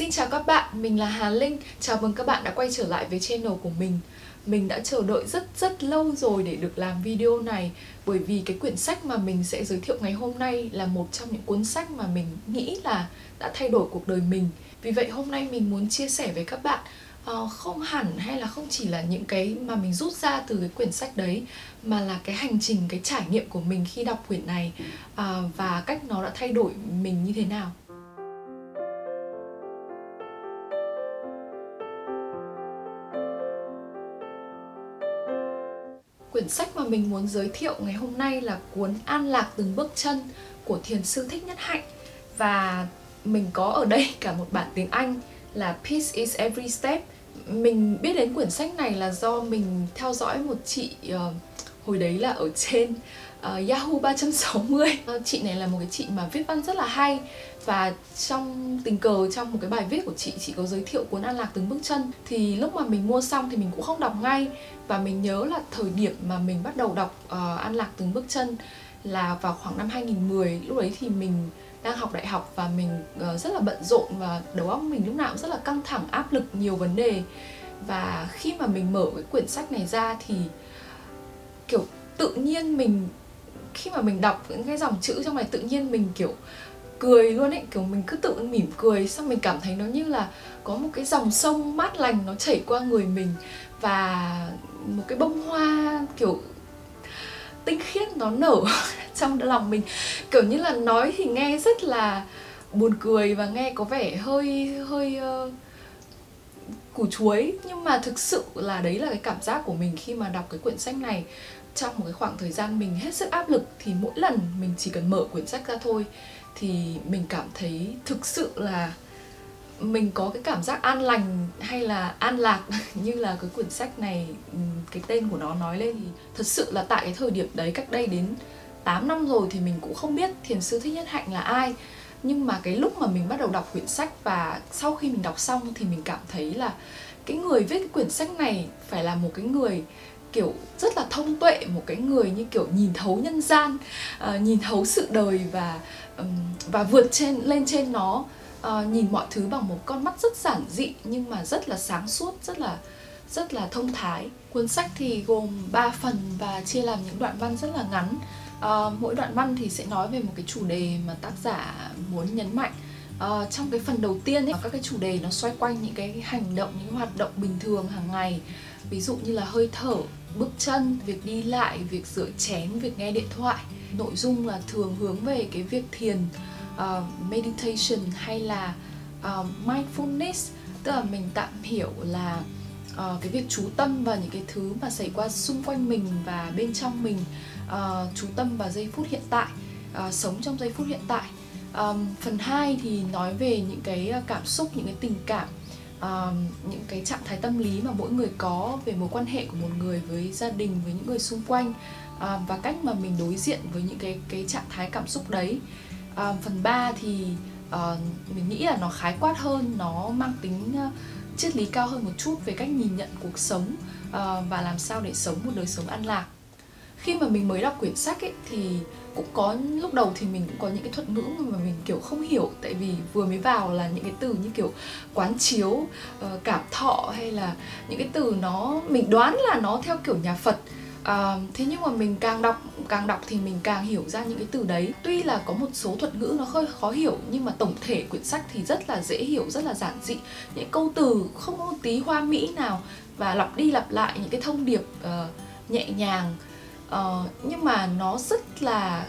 Xin chào các bạn, mình là Hà Linh. Chào mừng các bạn đã quay trở lại với channel của mình. Mình đã chờ đợi rất lâu rồi để được làm video này, bởi vì cái quyển sách mà mình sẽ giới thiệu ngày hôm nay là một trong những cuốn sách mà mình nghĩ là đã thay đổi cuộc đời mình. Vì vậy hôm nay mình muốn chia sẻ với các bạn không hẳn hay là không chỉ là những cái mà mình rút ra từ cái quyển sách đấy, mà là cái hành trình, cái trải nghiệm của mình khi đọc quyển này và cách nó đã thay đổi mình như thế nào. Quyển sách mà mình muốn giới thiệu ngày hôm nay là cuốn An Lạc Từng Bước Chân của thiền sư Thích Nhất Hạnh. Và mình có ở đây cả một bản tiếng Anh là Peace is Every Step. Mình biết đến quyển sách này là do mình theo dõi một chị hồi đấy là ở trên Yahoo 360. Chị này là một cái chị mà viết văn rất là hay. Và trong tình cờ trong một cái bài viết của chị có giới thiệu cuốn An Lạc Từng Bước Chân. Thì lúc mà mình mua xong thì mình cũng không đọc ngay. Và mình nhớ là thời điểm mà mình bắt đầu đọc An Lạc Từng Bước Chân là vào khoảng năm 2010. Lúc đấy thì mình đang học đại học và mình rất là bận rộn và đầu óc mình lúc nào cũng rất là căng thẳng, áp lực, nhiều vấn đề. Và khi mà mình mở cái quyển sách này ra thì kiểu tự nhiên mình, khi mà mình đọc những cái dòng chữ trong này, tự nhiên mình kiểu cười luôn ấy, kiểu mình cứ tự mỉm cười, xong mình cảm thấy nó như là có một cái dòng sông mát lành nó chảy qua người mình, và một cái bông hoa kiểu tinh khiết nó nở trong lòng mình. Kiểu như là nói thì nghe rất là buồn cười và nghe có vẻ hơi củ chuối, nhưng mà thực sự là đấy là cái cảm giác của mình khi mà đọc cái quyển sách này. Trong một cái khoảng thời gian mình hết sức áp lực thì mỗi lần mình chỉ cần mở quyển sách ra thôi thì mình cảm thấy thực sự là mình có cái cảm giác an lành hay là an lạc như là cái quyển sách này, cái tên của nó nói lên. Thì thật sự là tại cái thời điểm đấy, cách đây đến 8 năm rồi, thì mình cũng không biết thiền sư Thích Nhất Hạnh là ai. Nhưng mà cái lúc mà mình bắt đầu đọc quyển sách và sau khi mình đọc xong thì mình cảm thấy là cái người viết cái quyển sách này phải là một cái người kiểu rất là thông tuệ, một cái người như kiểu nhìn thấu nhân gian, nhìn thấu sự đời và vượt lên trên nó, nhìn mọi thứ bằng một con mắt rất giản dị nhưng mà rất là sáng suốt, rất là thông thái. Cuốn sách thì gồm 3 phần và chia làm những đoạn văn rất là ngắn. Mỗi đoạn văn thì sẽ nói về một cái chủ đề mà tác giả muốn nhấn mạnh. Trong cái phần đầu tiên ấy, các cái chủ đề nó xoay quanh những cái hành động, những hoạt động bình thường hàng ngày. Ví dụ như là hơi thở, bước chân, việc đi lại, việc rửa chén, việc nghe điện thoại. Nội dung là thường hướng về cái việc thiền, meditation hay là mindfulness. Tức là mình tạm hiểu là cái việc chú tâm vào những cái thứ mà xảy qua xung quanh mình và bên trong mình, chú tâm vào giây phút hiện tại, sống trong giây phút hiện tại. Phần 2 thì nói về những cái cảm xúc, những cái tình cảm, những cái trạng thái tâm lý mà mỗi người có về mối quan hệ của một người với gia đình, với những người xung quanh, và cách mà mình đối diện với những cái trạng thái cảm xúc đấy. Phần 3 thì mình nghĩ là nó khái quát hơn, nó mang tính triết lý cao hơn một chút về cách nhìn nhận cuộc sống và làm sao để sống một đời sống an lạc. Khi mà mình mới đọc quyển sách ấy, thì cũng có lúc đầu thì mình cũng có những cái thuật ngữ mà mình kiểu không hiểu. Tại vì vừa mới vào là những cái từ như kiểu quán chiếu, cảm thọ, hay là những cái từ nó mình đoán là nó theo kiểu nhà Phật. Thế nhưng mà mình càng đọc thì mình càng hiểu ra những cái từ đấy. Tuy là có một số thuật ngữ nó hơi khó hiểu, nhưng mà tổng thể quyển sách thì rất là dễ hiểu, rất là giản dị. Những câu từ không có một tí hoa mỹ nào, và lặp đi lặp lại những cái thông điệp nhẹ nhàng. Nhưng mà nó rất là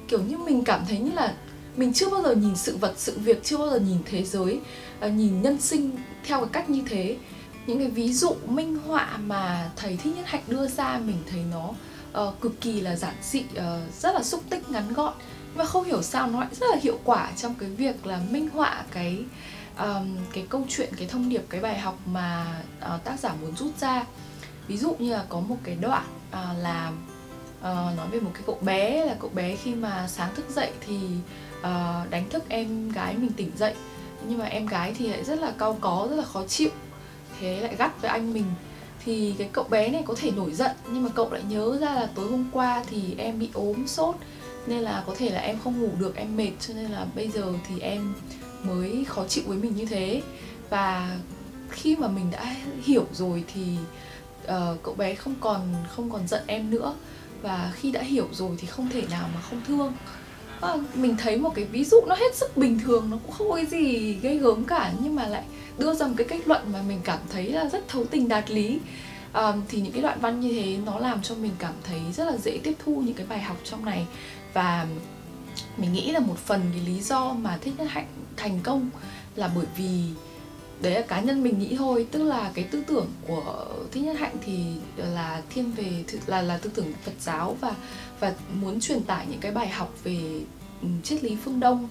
kiểu như mình cảm thấy như là mình chưa bao giờ nhìn sự vật, sự việc, chưa bao giờ nhìn thế giới, nhìn nhân sinh theo cái cách như thế. Những cái ví dụ minh họa mà thầy Thích Nhất Hạnh đưa ra, mình thấy nó cực kỳ là giản dị, rất là xúc tích, ngắn gọn. Nhưng mà không hiểu sao nó lại rất là hiệu quả trong cái việc là minh họa cái câu chuyện, cái thông điệp, cái bài học mà tác giả muốn rút ra. Ví dụ như là có một cái đoạn là nói về một cái cậu bé, là cậu bé khi mà sáng thức dậy thì đánh thức em gái mình tỉnh dậy. Nhưng mà em gái thì lại rất là cau có, rất là khó chịu, thế lại gắt với anh mình. Thì cái cậu bé này có thể nổi giận, nhưng mà cậu lại nhớ ra là tối hôm qua thì em bị ốm sốt, nên là có thể là em không ngủ được, em mệt, cho nên là bây giờ thì em mới khó chịu với mình như thế. Và khi mà mình đã hiểu rồi thì cậu bé không còn giận em nữa. Và khi đã hiểu rồi thì không thể nào mà không thương. Mình thấy một cái ví dụ nó hết sức bình thường, nó cũng không có cái gì ghê gớm cả, nhưng mà lại đưa ra một cái kết luận mà mình cảm thấy là rất thấu tình đạt lý. Thì những cái đoạn văn như thế nó làm cho mình cảm thấy rất là dễ tiếp thu những cái bài học trong này. Và mình nghĩ là một phần cái lý do mà Thích Nhất Hạnh thành công là bởi vì đấy là cá nhân mình nghĩ thôi, tức là cái tư tưởng của Thích Nhất Hạnh thì là thiên về là tư tưởng Phật giáo và muốn truyền tải những cái bài học về triết lý phương Đông.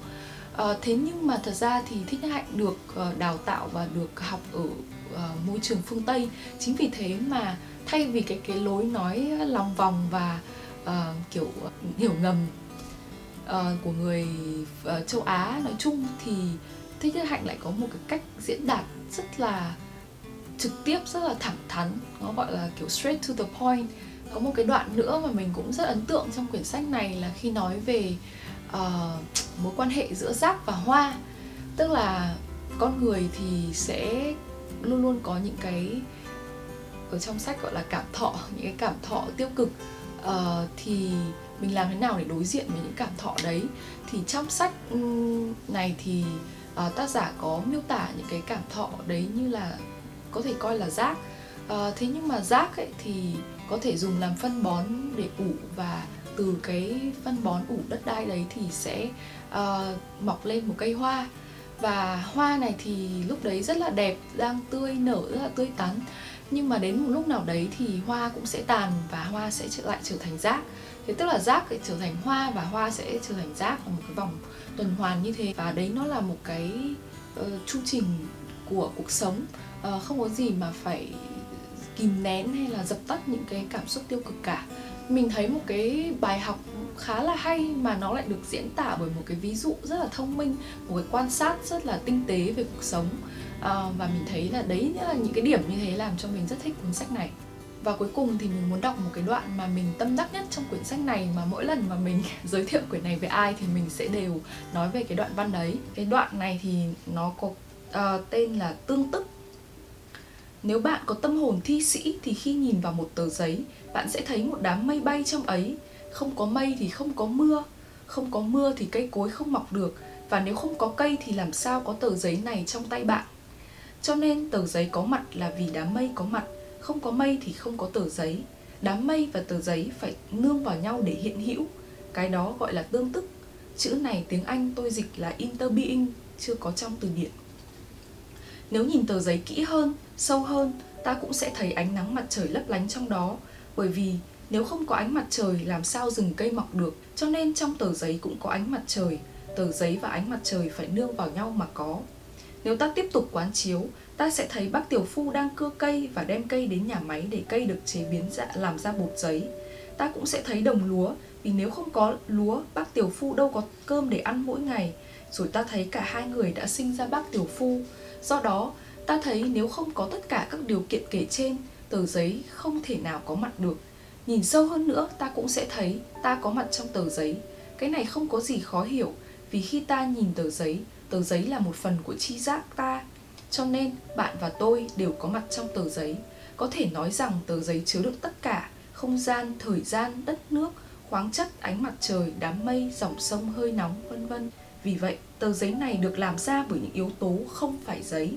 Thế nhưng mà thật ra thì Thích Nhất Hạnh được đào tạo và được học ở môi trường phương Tây. Chính vì thế mà thay vì cái lối nói lòng vòng và kiểu hiểu ngầm của người châu Á nói chung, thì Thích Nhất Hạnh lại có một cái cách diễn đạt rất là trực tiếp, rất là thẳng thắn. Nó gọi là kiểu straight to the point. Có một cái đoạn nữa mà mình cũng rất ấn tượng trong quyển sách này là khi nói về mối quan hệ giữa rác và hoa. Tức là con người thì sẽ luôn luôn có những cái, ở trong sách gọi là cảm thọ, những cái cảm thọ tiêu cực. Thì mình làm thế nào để đối diện với những cảm thọ đấy. Thì trong sách này thì tác giả có miêu tả những cái cảm thọ đấy như là có thể coi là rác. Thế nhưng mà rác ấy thì có thể dùng làm phân bón để ủ, và từ cái phân bón ủ đất đai đấy thì sẽ mọc lên một cây hoa. Và hoa này thì lúc đấy rất là đẹp, đang tươi nở, rất là tươi tắn. Nhưng mà đến một lúc nào đấy thì hoa cũng sẽ tàn và hoa sẽ lại trở thành rác. Thế tức là rác sẽ trở thành hoa và hoa sẽ trở thành rác, là một cái vòng tuần hoàn như thế. Và đấy nó là một cái chu trình của cuộc sống. Không có gì mà phải kìm nén hay là dập tắt những cái cảm xúc tiêu cực cả. Mình thấy một cái bài học khá là hay mà nó lại được diễn tả bởi một cái ví dụ rất là thông minh, một cái quan sát rất là tinh tế về cuộc sống. Và mình thấy là đấy là những cái điểm như thế làm cho mình rất thích cuốn sách này. Và cuối cùng thì mình muốn đọc một cái đoạn mà mình tâm đắc nhất trong quyển sách này, mà mỗi lần mà mình giới thiệu quyển này với ai thì mình sẽ đều nói về cái đoạn văn đấy. Cái đoạn này thì nó có tên là tương tức. Nếu bạn có tâm hồn thi sĩ thì khi nhìn vào một tờ giấy, bạn sẽ thấy một đám mây bay trong ấy. Không có mây thì không có mưa, không có mưa thì cây cối không mọc được, và nếu không có cây thì làm sao có tờ giấy này trong tay bạn. Cho nên tờ giấy có mặt là vì đám mây có mặt, không có mây thì không có tờ giấy. Đám mây và tờ giấy phải nương vào nhau để hiện hữu. Cái đó gọi là tương tức. Chữ này tiếng Anh tôi dịch là interbeing, chưa có trong từ điển. Nếu nhìn tờ giấy kỹ hơn, sâu hơn, ta cũng sẽ thấy ánh nắng mặt trời lấp lánh trong đó. Bởi vì nếu không có ánh mặt trời làm sao rừng cây mọc được. Cho nên trong tờ giấy cũng có ánh mặt trời. Tờ giấy và ánh mặt trời phải nương vào nhau mà có. Nếu ta tiếp tục quán chiếu, ta sẽ thấy bác tiểu phu đang cưa cây và đem cây đến nhà máy để cây được chế biến làm ra bột giấy. Ta cũng sẽ thấy đồng lúa, vì nếu không có lúa, bác tiểu phu đâu có cơm để ăn mỗi ngày. Rồi ta thấy cả hai người đã sinh ra bác tiểu phu. Do đó, ta thấy nếu không có tất cả các điều kiện kể trên, tờ giấy không thể nào có mặt được. Nhìn sâu hơn nữa, ta cũng sẽ thấy ta có mặt trong tờ giấy. Cái này không có gì khó hiểu, vì khi ta nhìn tờ giấy là một phần của tri giác ta. Cho nên, bạn và tôi đều có mặt trong tờ giấy. Có thể nói rằng tờ giấy chứa đựng tất cả, không gian, thời gian, đất nước, khoáng chất, ánh mặt trời, đám mây, dòng sông hơi nóng, vân vân. Vì vậy, tờ giấy này được làm ra bởi những yếu tố không phải giấy,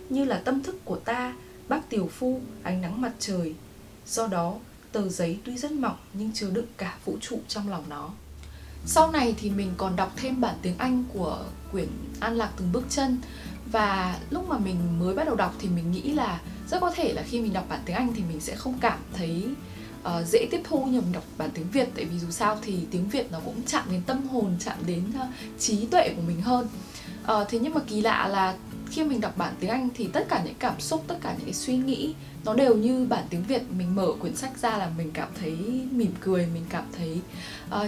như là tâm thức của ta, bác tiểu phu, ánh nắng mặt trời. Do đó, tờ giấy tuy rất mỏng nhưng chứa đựng cả vũ trụ trong lòng nó. Sau này thì mình còn đọc thêm bản tiếng Anh của quyển An Lạc Từng Bước Chân. Và lúc mà mình mới bắt đầu đọc thì mình nghĩ là rất có thể là khi mình đọc bản tiếng Anh thì mình sẽ không cảm thấy dễ tiếp thu như mình đọc bản tiếng Việt. Tại vì dù sao thì tiếng Việt nó cũng chạm đến tâm hồn, chạm đến trí tuệ của mình hơn. Thế nhưng mà kỳ lạ là khi mình đọc bản tiếng Anh thì tất cả những cảm xúc, tất cả những cái suy nghĩ nó đều như bản tiếng Việt. Mình mở quyển sách ra là mình cảm thấy mỉm cười, mình cảm thấy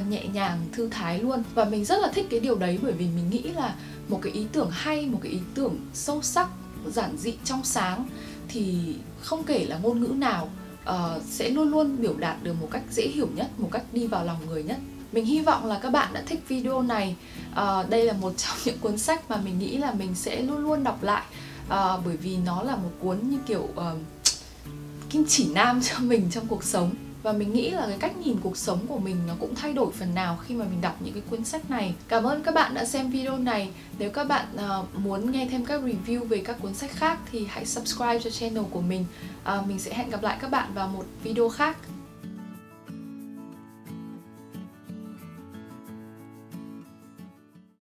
nhẹ nhàng, thư thái luôn. Và mình rất là thích cái điều đấy, bởi vì mình nghĩ là một cái ý tưởng hay, một cái ý tưởng sâu sắc, giản dị, trong sáng thì không kể là ngôn ngữ nào sẽ luôn luôn biểu đạt được một cách dễ hiểu nhất, một cách đi vào lòng người nhất. Mình hy vọng là các bạn đã thích video này. Đây là một trong những cuốn sách mà mình nghĩ là mình sẽ luôn luôn đọc lại, bởi vì nó là một cuốn như kiểu kim chỉ nam cho mình trong cuộc sống. Và mình nghĩ là cái cách nhìn cuộc sống của mình nó cũng thay đổi phần nào khi mà mình đọc những cái cuốn sách này. Cảm ơn các bạn đã xem video này. Nếu các bạn muốn nghe thêm các review về các cuốn sách khác thì hãy subscribe cho channel của mình. Mình sẽ hẹn gặp lại các bạn vào một video khác.